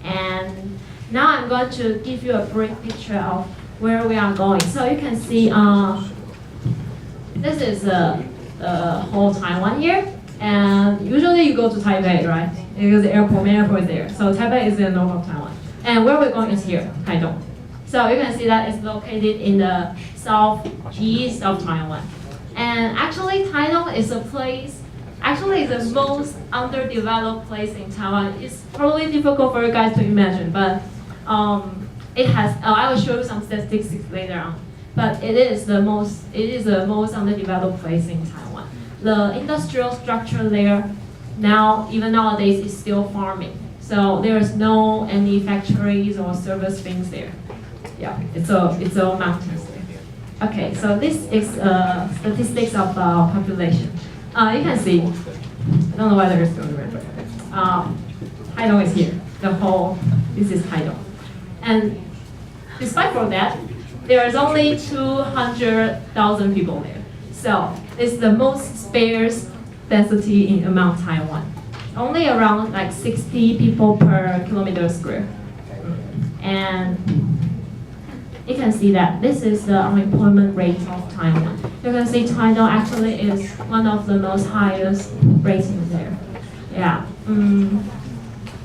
And now I'm going to give you a brief picture of where we are going. So you can see this is the whole Taiwan here. And usually you go to Taipei, right? Because the main airport is there. So Taipei is in the north of Taiwan. And where we're going is here, Taitung. So you can see that it's located in the southeast of Taiwan. And actually, Taitung is a place, actually it's the most underdeveloped place in Taiwan. It's probably difficult for you guys to imagine, but it has, I will show you some statistics later on. But it is the most underdeveloped place in Taiwan. The industrial structure there now, even nowadays, is still farming. So there is no any factories or service things there. Yeah, it's all mountains there. Okay, so this is statistics of population. You can see, I don't know whether it's going to remember. Taitung is here. This is Taitung. And despite for that, there is only 200,000 people there. So it's the most sparse density among Taiwan. Only around like 60 people per kilometer square. And you can see that this is the unemployment rate of Taiwan. You can see Taiwan actually is one of the most highest rates in there. Yeah.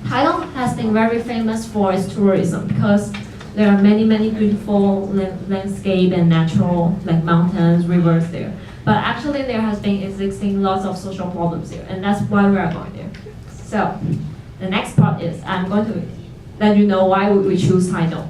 Taiwan has been very famous for its tourism because there are many beautiful landscape and natural like mountains, rivers there. But actually there has been existing lots of social problems there, and that's why we are going there. So the next part is I'm going to let you know why we choose Taitung.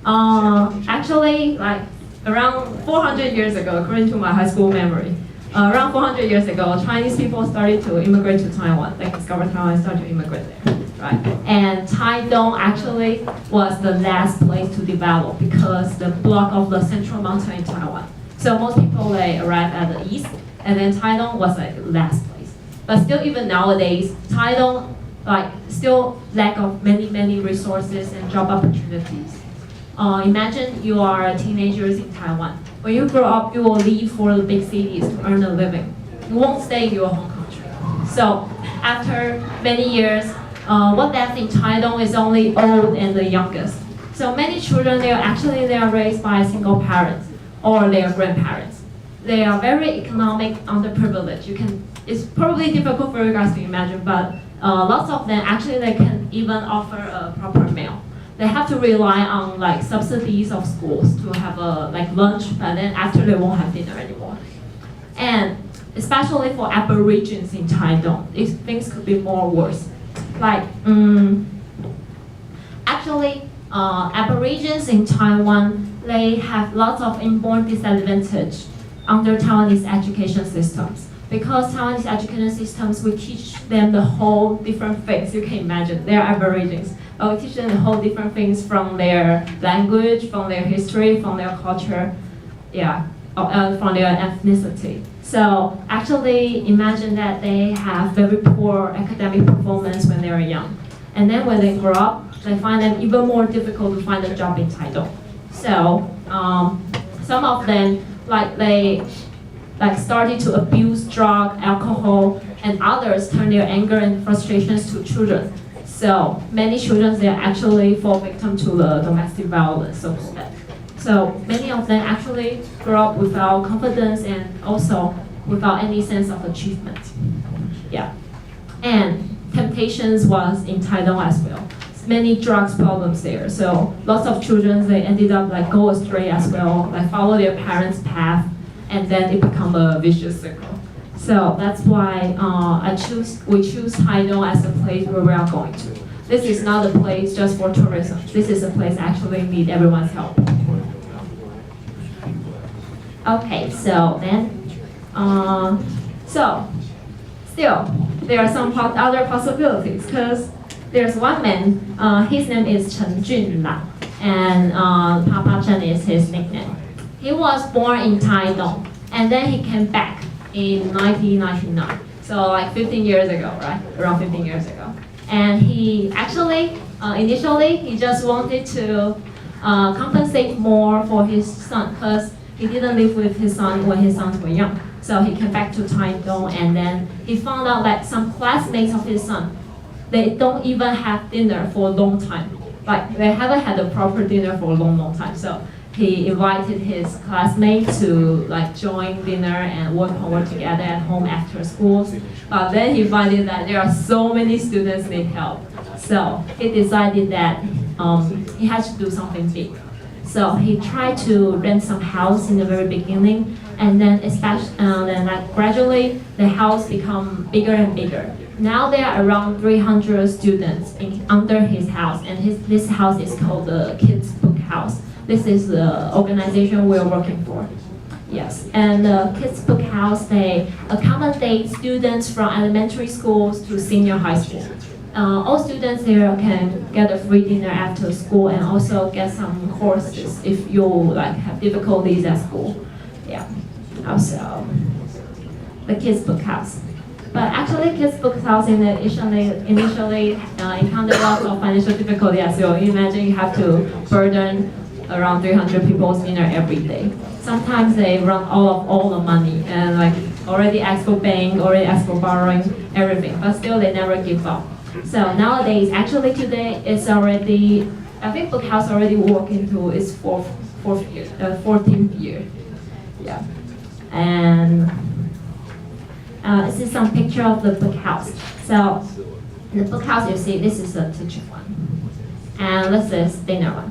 Actually, like around 400 years ago, according to my high school memory, around 400 years ago, Chinese people started to immigrate to Taiwan. They discovered Taiwan and started to immigrate there, right? And Taitung actually was the last place to develop because the block of the central mountain in Taiwan. So most people they arrived at the east, and then Taitung was like the last place. But still, even nowadays, Taitung like still lack of many resources and job opportunities. Imagine you are teenagers in Taiwan. When you grow up, you will leave for the big cities to earn a living. You won't stay in your home country. So after many years, what's left in Taitung is only old and the youngest. So many children, they are raised by single parents or their grandparents. They are very economic underprivileged. It's probably difficult for you guys to imagine, but lots of them actually they can even offer a proper meal. They have to rely on like subsidies of schools to have a like lunch, but then after they won't have dinner anymore. And especially for Aborigines in Taitung, things could be more worse. Like actually, Aborigines in Taiwan, they have lots of inborn disadvantage under Taiwanese education systems. Because Taiwanese education systems, we teach them the whole different things. You can imagine, they're Aborigines. We teach them the whole different things from their language, from their history, from their culture, yeah, from their ethnicity. So actually, imagine that they have very poor academic performance when they are young. And then when they grow up, they find it even more difficult to find a job in Taitung. So some of them, they started to abuse drug, alcohol, and others turn their anger and frustrations to children. So many children, they actually fall victim to the domestic violence, so-called that. So many of them actually grow up without confidence and also without any sense of achievement. Yeah. And temptations was in Taitung as well. Many drugs problems there. So lots of children, they ended up go astray as well, follow their parents' path, and then it become a vicious circle. So that's why we choose Taitung as a place where we are going to. This is not a place just for tourism. This is a place actually need everyone's help. Okay, so then, still, there are some other possibilities, because there's one man, his name is Chen Junlang, and Papa Chen is his nickname. He was born in Taitung, and then he came back in 1999, so 15 years ago, right? Around 15 years ago. And he actually, initially, he just wanted to compensate more for his son, because he didn't live with his son when his sons were young. So he came back to Taitung, and then he found out that some classmates of his son, they don't even have dinner for a long time. Like they haven't had a proper dinner for a long time. So he invited his classmates to like join dinner and work homework together at home after school. But then he finding that there are so many students need help. So he decided that he had to do something big. So he tried to rent some house in the very beginning, and then gradually the house become bigger and bigger. Now there are around 300 students under his house, and this house is called the Kids Bookhouse. This is the organization we're working for. Yes, and the Kids Bookhouse, they accommodate students from elementary schools to senior high school. All students there can get a free dinner after school and also get some courses if you like have difficulties at school. Yeah, also the Kids Bookhouse. But actually, Kids Bookhouse initially encountered lots of financial difficulty as well. You imagine you have to burden around 300 people's dinner every day. Sometimes they run all the money and like already ask for bank, already ask for borrowing, everything. But still, they never give up. So nowadays, actually today, it's already, I think Bookhouse already working to its 14th year. Yeah. And this is some picture of the Bookhouse. So in the Bookhouse, you see, this is the teacher one. And this is dinner one.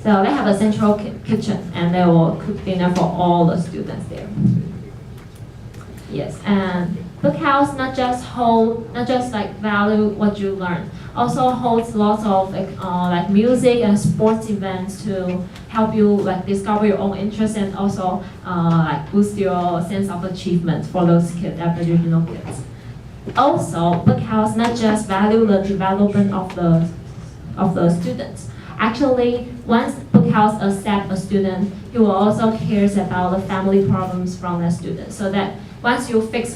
So they have a central kitchen, and they will cook dinner for all the students there. Yes, and Bookhouse not just like value what you learn, also holds lots of like music and sports events to help you like discover your own interests and also like boost your sense of achievement for those kids, Aboriginal kids. Also, Bookhouse not just value the development of the students. Actually, once Bookhouse accepts a student, he will also cares about the family problems from the student, so that once you fix